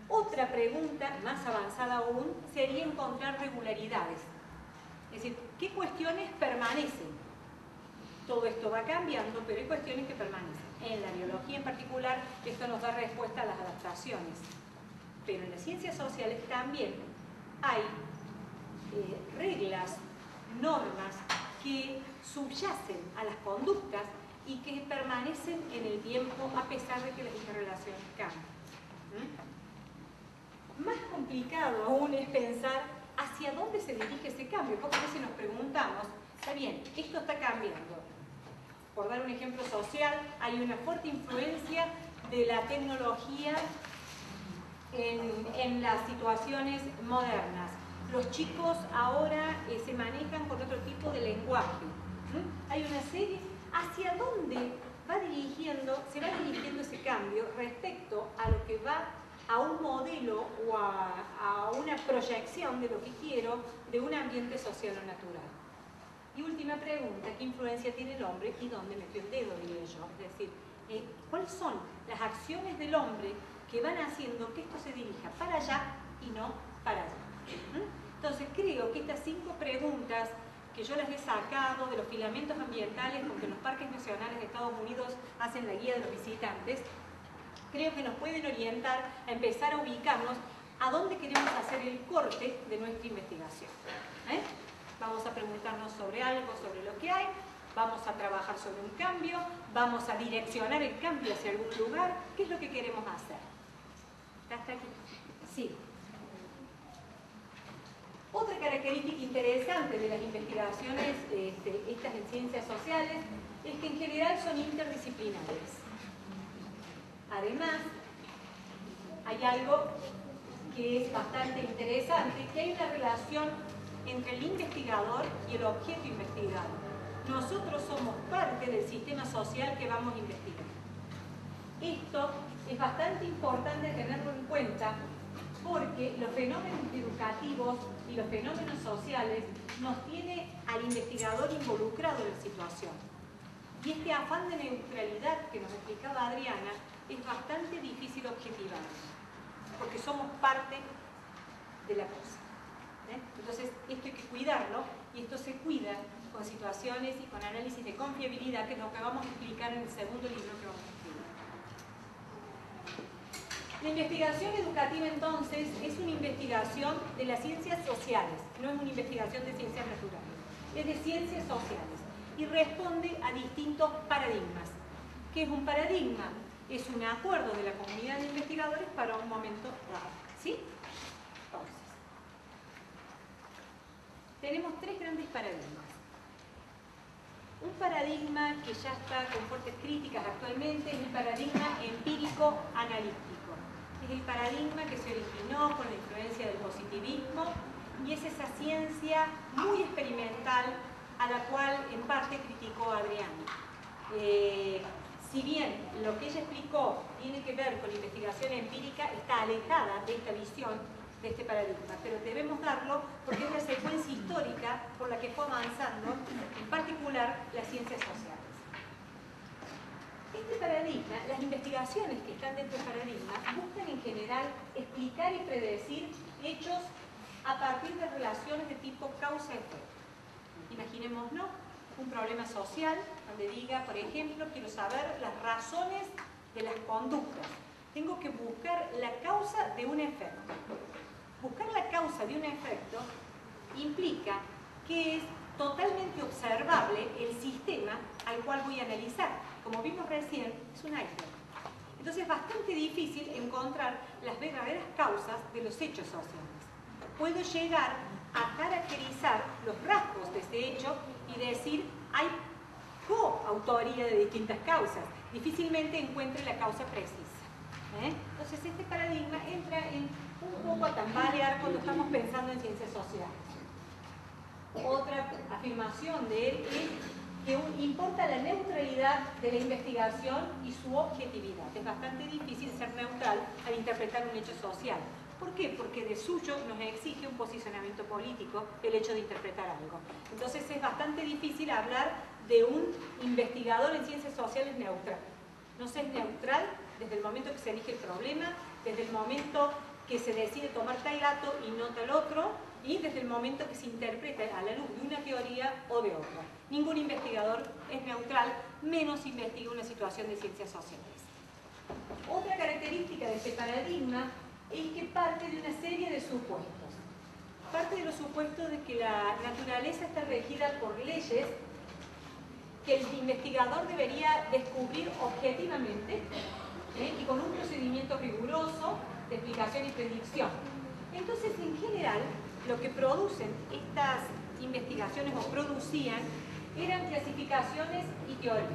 Otra pregunta más avanzada aún sería encontrar regularidades. Es decir, ¿qué cuestiones permanecen? Todo esto va cambiando, pero hay cuestiones que permanecen. En la biología en particular, esto nos da respuesta a las adaptaciones. Pero en las ciencias sociales también hay reglas, normas que subyacen a las conductas y que permanecen en el tiempo a pesar de que las interrelaciones cambian. Más complicado aún es pensar hacia dónde se dirige ese cambio. Porque a veces nos preguntamos, está bien, esto está cambiando. Por dar un ejemplo social, hay una fuerte influencia de la tecnología en las situaciones modernas. Los chicos ahora se manejan con otro tipo de lenguaje. Hay una serie. ¿Hacia dónde se va dirigiendo ese cambio respecto a lo que va a un modelo o a una proyección de lo que quiero de un ambiente social o natural? Y última pregunta, ¿qué influencia tiene el hombre y dónde metió el dedo, diría yo? Es decir, ¿cuáles son las acciones del hombre que van haciendo que esto se dirija para allá y no para allá? Entonces creo que estas 5 preguntas que yo las he sacado de los filamentos ambientales con que los parques nacionales de Estados Unidos hacen la guía de los visitantes, creo que nos pueden orientar a empezar a ubicarnos a dónde queremos hacer el corte de nuestra investigación. Vamos a preguntarnos sobre algo, sobre lo que hay, vamos a trabajar sobre un cambio, vamos a direccionar el cambio hacia algún lugar. ¿Qué es lo que queremos hacer? ¿Hasta aquí? Sí. Otra característica interesante de las investigaciones, estas en ciencias sociales, es que en general son interdisciplinares. Además, hay algo que es bastante interesante, que hay una relación entre el investigador y el objeto investigado. Nosotros somos parte del sistema social que vamos a investigar. Esto es bastante importante tenerlo en cuenta porque los fenómenos educativos y los fenómenos sociales nos tiene al investigador involucrado en la situación. Y este afán de neutralidad que nos explicaba Adriana es bastante difícil objetivar, porque somos parte de la cosa. Entonces, esto hay que cuidarlo, y esto se cuida con situaciones y con análisis de confiabilidad, que es lo que vamos a explicar en el segundo libro que vamos a escribir. La investigación educativa, entonces, es una investigación de las ciencias sociales, no es una investigación de ciencias naturales, es de ciencias sociales, y responde a distintos paradigmas. ¿Qué es un paradigma? Es un acuerdo de la comunidad de investigadores para un momento dado. ¿Sí? Entonces, tenemos 3 grandes paradigmas. Un paradigma que ya está con fuertes críticas actualmente es el paradigma empírico-analítico. Es el paradigma que se originó con la influencia del positivismo y es esa ciencia muy experimental a la cual en parte criticó Adriana. Si bien lo que ella explicó tiene que ver con la investigación empírica, está alejada de esta visión, de este paradigma, pero debemos darlo porque es la secuencia histórica por la que fue avanzando, en particular, las ciencias sociales. Este paradigma, las investigaciones que están dentro del paradigma, buscan en general explicar y predecir hechos a partir de relaciones de tipo causa-efecto. Imaginémonos un problema social donde diga, por ejemplo, quiero saber las razones de las conductas. Tengo que buscar la causa de un efecto. Buscar la causa de un efecto implica que es totalmente observable el sistema al cual voy a analizar. Como vimos recién, es un iceberg. Entonces es bastante difícil encontrar las verdaderas causas de los hechos sociales. Puedo llegar a caracterizar los rasgos de ese hecho y decir, hay coautoría de distintas causas. Difícilmente encuentre la causa precisa. Entonces este paradigma entra en un poco a tambalear cuando estamos pensando en ciencias sociales. Otra afirmación de él es que importa la neutralidad de la investigación y su objetividad. Es bastante difícil ser neutral al interpretar un hecho social. ¿Por qué? Porque de suyo nos exige un posicionamiento político el hecho de interpretar algo. Entonces es bastante difícil hablar de un investigador en ciencias sociales neutral. No se es neutral desde el momento que se elige el problema, desde el momento que se decide tomar tal dato y no tal otro, y desde el momento que se interpreta a la luz de una teoría o de otra. Ningún investigador es neutral, menos investiga una situación de ciencias sociales. Otra característica de este paradigma es que parte de una serie de supuestos. Parte de los supuestos de que la naturaleza está regida por leyes que el investigador debería descubrir objetivamente, y con un procedimiento riguroso de explicación y predicción. Entonces, en general, lo que producen estas investigaciones o producían eran clasificaciones y teorías.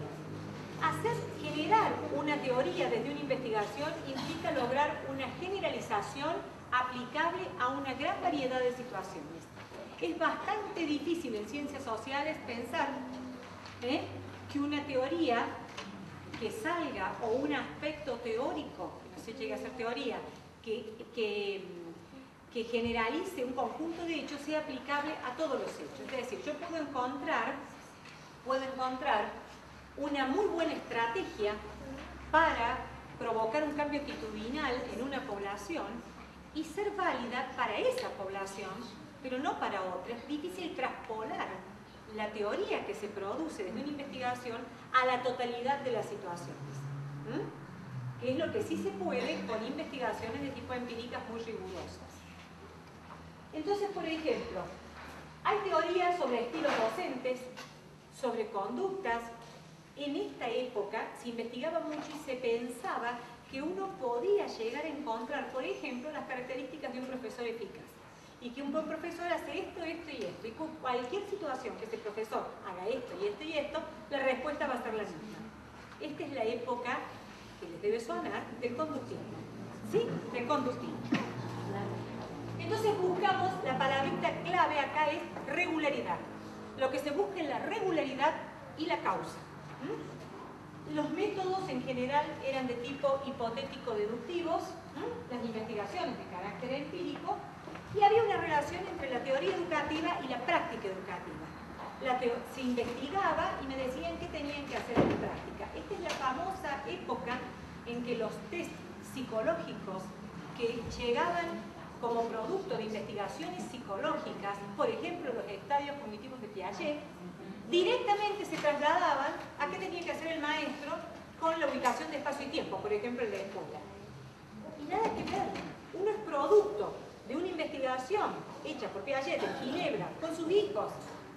Generar una teoría desde una investigación implica lograr una generalización aplicable a una gran variedad de situaciones. Es bastante difícil en ciencias sociales pensar que una teoría que salga, o un aspecto teórico, que no se llegue a ser teoría, que generalice un conjunto de hechos, sea aplicable a todos los hechos. Es decir, yo puedo encontrar una muy buena estrategia para provocar un cambio actitudinal en una población y ser válida para esa población, pero no para otra. Es difícil traspolar la teoría que se produce desde una investigación a la totalidad de las situaciones. Que es lo que sí se puede con investigaciones de tipo empíricas muy rigurosas. Entonces, por ejemplo, hay teorías sobre estilos docentes, sobre conductas. En esta época se investigaba mucho y se pensaba que uno podía llegar a encontrar, por ejemplo, las características de un profesor eficaz. Y que un buen profesor hace esto, esto y esto. Y con cualquier situación que ese profesor haga esto y esto y esto, la respuesta va a ser la misma. Esta es la época que les debe sonar del conductismo. ¿Sí? Del conductismo. Entonces buscamos, la palabrita clave acá es regularidad. Lo que se busca es la regularidad y la causa. Los métodos en general eran de tipo hipotético-deductivos, las investigaciones de carácter empírico, y había una relación entre la teoría educativa y la práctica educativa. Se investigaba y me decían qué tenían que hacer en la práctica. Esta es la famosa época en que los test psicológicos que llegaban como producto de investigaciones psicológicas, por ejemplo los estadios cognitivos de Piaget, directamente se trasladaban a qué tenía que hacer el maestro con la ubicación de espacio y tiempo, por ejemplo en la escuela. Y nada que ver, uno es producto de una investigación hecha por Piaget en Ginebra con sus hijos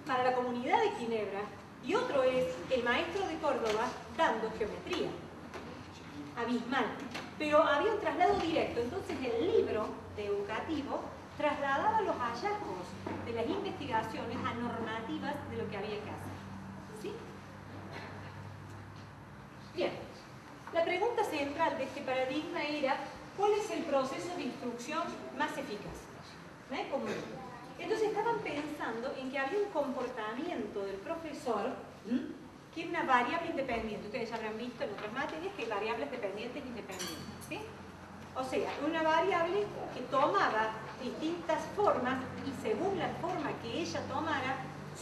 para la comunidad de Ginebra, y otro es el maestro de Córdoba dando geometría. Abismal. Pero había un traslado directo, entonces el libro educativo trasladaba los hallazgos de las investigaciones a normativas de lo que había que hacer. ¿Sí? Bien, la pregunta central de este paradigma era ¿cuál es el proceso de instrucción más eficaz? Entonces estaban pensando en que había un comportamiento del profesor que era una variable independiente. Ustedes ya habrán visto en otras materias que hay variables dependientes e independientes. ¿Sí? O sea, una variable que tomaba distintas formas y según la forma que ella tomara,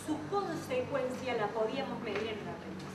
su consecuencia la podíamos medir en un aprendizaje.